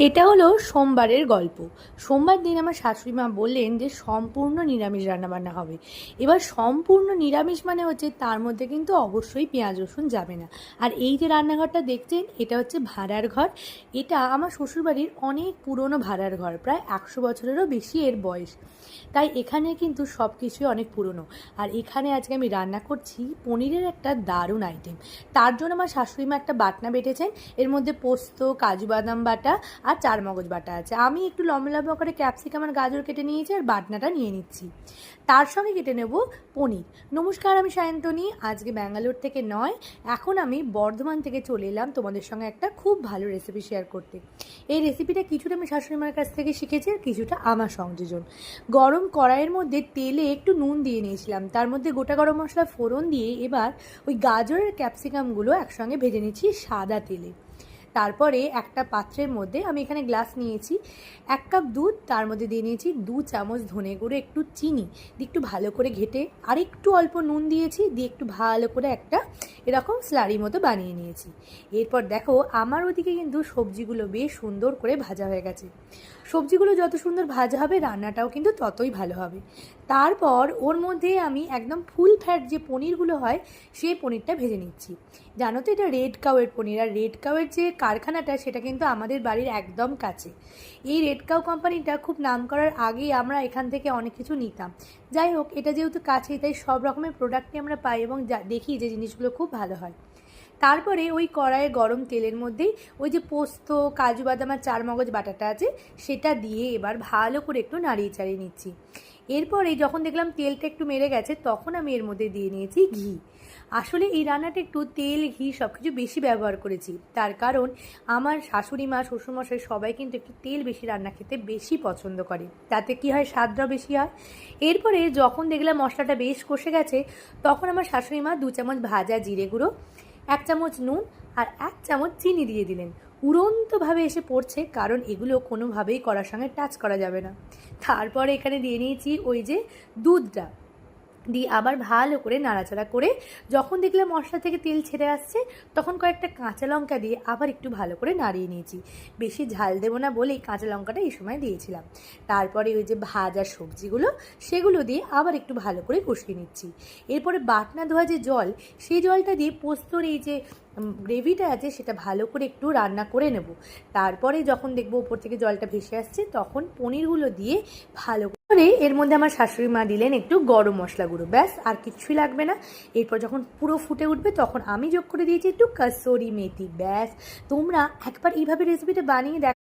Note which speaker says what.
Speaker 1: এটা হলো সোমবারের গল্প। সোমবার দিন আমার শাশুড়ি মা বললেন যে সম্পূর্ণ নিরামিষ রান্নাবান্না হবে। এবার সম্পূর্ণ নিরামিষ মানে হচ্ছে তার মধ্যে কিন্তু অবশ্যই পেঁয়াজ রসুন যাবে না। আর এই যে রান্নাঘরটা দেখছেন এটা হচ্ছে ভাড়ার ঘর। এটা আমার শ্বশুরবাড়ির অনেক পুরনো ভাড়ার ঘর, প্রায় 100 বছরেরও বেশি এর বয়স। তাই এখানে কিন্তু সব কিছুই অনেক পুরনো। আর এখানে আজকে আমি রান্না করছি পনিরের একটা দারুণ আইটেম। তার জন্য আমার শাশুড়ি মা একটা বাটনা বেটেছেন। এর মধ্যে পোস্ত, কাজু বাদাম বাটা আর চারমগজ বাটা আছে। আমি একটু লম্বা লম্বা করে ক্যাপসিকাম আর গাজর কেটে নিয়েছি আর বাটনাটা নিয়ে নিচ্ছি। তার সঙ্গে কেটে নেব পনির। নমস্কার, আমি সায়ন্তনী। আজকে ব্যাঙ্গালোর থেকে নয়, এখন আমি বর্ধমান থেকে চলে এলাম তোমাদের সঙ্গে একটা খুব ভালো রেসিপি শেয়ার করতে। এই রেসিপিটা কিছুটা আমি শাশুড়িমার কাছ থেকে শিখেছি আর কিছুটা আমার সংযোজন। গরম কড়াইয়ের মধ্যে তেলে একটু নুন দিয়ে নিয়েছিলাম, তার মধ্যে গোটা গরম মশলা ফোড়ন দিয়ে এবার ওই গাজরের ক্যাপসিকামগুলো একসঙ্গে ভেজে নিচ্ছি সাদা তেলে। তারপরে একটা পাত্রের মধ্যে আমি এখানে গ্লাস নিয়েছি, 1 কাপ দুধ, তার মধ্যে দিয়ে নিয়েছি 2 চামচ ধনে গুঁড়ো, একটু চিনি দিয়ে একটু ভালো করে ঘেটে আর একটু অল্প নুন দিয়েছি, দিয়ে একটু ভালো করে একটা এরকম স্লারি মতো বানিয়ে নিয়েছি। এরপর দেখো আমার ওদিকে কিন্তু সবজিগুলো বেশ সুন্দর করে ভাজা হয়ে গেছে। সবজিগুলো যত সুন্দর ভাজা হবে রান্নাটাও কিন্তু ততই ভালো হবে। তারপর ওর মধ্যে আমি একদম ফুল ফ্যাট যে পনিরগুলো হয় সেই পনিরটা ভেজে নিচ্ছি। জানো তো এটা রেড কাউয়ের পনির, আর রেড কাউয়ের যে কারখানাটা সেটা কিন্তু আমাদের বাড়ির একদম কাছে। এই রেড কাউ কোম্পানিটা খুব নাম করার আগেই আমরা এখান থেকে অনেক কিছু নিতাম। যাই হোক, এটা যেহেতু কাছে তাই সব রকমের প্রোডাক্টই আমরা পাই এবং দেখি যে জিনিসগুলো খুব ভালো হয়। তারপরে ওই কড়াইয়ে গরম তেলের মধ্যেই ওই যে পোস্ত, কাজু বাদাম আর চারমগজ বাটাটা আছে সেটা দিয়ে এবার ভালো করে একটু নাড়িয়ে চাড়িয়ে নিচ্ছি। এরপরে যখন দেখলাম তেলটা একটু মেরে গেছে তখন আমি এর মধ্যে দিয়ে নিয়েছি ঘি। আসলে এই রান্নাটা একটু তেল ঘি সব কিছু বেশি ব্যবহার করেছি, তার কারণ আমার শাশুড়ি মা, শ্বশুরমশাই সবাই কিন্তু একটু তেল বেশি রান্না খেতে বেশি পছন্দ করে, তাতে কি হয় স্বাদটাও বেশি হয়। এরপরে যখন দেখলাম মশলাটা বেশ কষে গেছে তখন আমার শাশুড়ি মা 2 চামচ ভাজা জিরে গুঁড়ো, 1 চামচ নুন আর 1 চামচ চিনি দিয়ে দিলেন। উড়ন্তভাবে এসে পড়ছে, কারণ এগুলো কোনোভাবেই কড়ার সঙ্গে টাচ করা যাবে না। তারপরে এখানে দিয়ে নিয়েছি ওই যে দুধটা, দিয়ে আবার ভালো করে নাড়াচাড়া করে যখন দেখলাম মশলা থেকে তেল ছেড়ে আসছে তখন কয়েকটা কাঁচা লঙ্কা দিয়ে আবার একটু ভালো করে নাড়িয়ে নিয়েছি। বেশি ঝাল দেবো না বলেই কাঁচা লঙ্কাটা এই সময় দিয়েছিলাম। তারপরে ওই যে ভাজা সবজিগুলো সেগুলো দিয়ে আবার একটু ভালো করে কষিয়ে নিচ্ছি। এরপরে বাটনা ধোয়া যে জল, সেই জলটা দিয়ে পোস্তর এই যে গ্রেভিটা আছে সেটা ভালো করে একটু রান্না করে নেব। তারপরে যখন দেখবো উপর থেকে জলটা ভেসে আসছে তখন পনিরগুলো দিয়ে ভালো করে এর মধ্যে আমার শাশুড়ি মা দিলেন একটু গরম মশলা গুঁড়ো, ব্যাস আর কিছুই লাগবে না। এরপর যখন পুরো ফুটে উঠবে তখন আমি যোগ করে দিয়েছি একটু কাসুরি মেথি, ব্যাস। তোমরা একবার এইভাবে রেসিপিটা বানিয়ে দেখো।